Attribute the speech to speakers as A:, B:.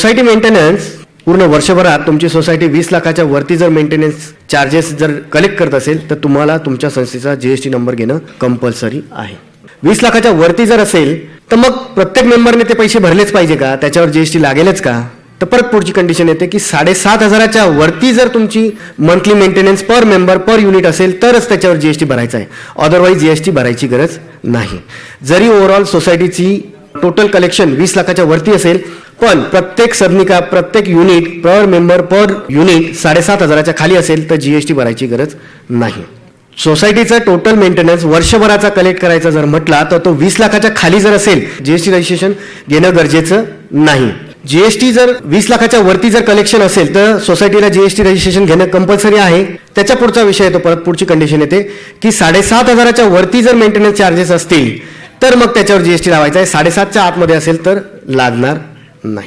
A: Society maintenance पूर्ण वर्षभरात तुमची सोसायटी 20 लाखाच्या वरती जर मेंटेनन्स चार्जेस जर कलेक्ट करत असेल तर तुम्हाला तुमच्या संस्थेचा जीएसटी नंबर घेणं कंपल्सरी आहे. 20 लाखाच्या वरती जर असेल तर मग प्रत्येक मेंबरने ते पैसे भरलेच पाहिजे का, त्याच्यावर जीएसटी लागेलच का? तर परत पुढची कंडिशन येते की 7,500च्या वरती जर तुमची मंथली मेंटेनन्स पर मेंबर पर युनिट असेल तरच त्याच्यावर जीएसटी भरायचा आहे, अदरवाईज जीएसटी भरायची गरज नाही. जरी ओव्हरऑल सोसायटीची टोटल कलेक्शन 20 लाखाच्या वरती असेल पण प्रत्येक सबनिका प्रत्येक युनिट पर मेंबर पर युनिट 7,500च्या खाली असेल तर जीएसटी भरायची गरज नाही. सोसायटीचा टोटल मेंटेनन्स वर्षभराचा कलेक्ट करायचा जर म्हटला तर तो 20 लाखाच्या खाली जर असेल जीएसटी रजिस्ट्रेशन घेणं गरजेचं नाही. जीएसटी जर 20 लाखाच्या वरती जर कलेक्शन असेल तर सोसायटीला जीएसटी रजिस्ट्रेशन घेणं कंपल्सरी आहे. त्याच्या पुढचा विषय येतो, परत पुढची कंडिशन येते की 7,500च्या वरती जर मेंटेनन्स चार्जेस असतील तर मग त्याच्यावर जीएसटी लावायचा आहे. 7,500च्या आतमध्ये असेल तर लागणार नाही.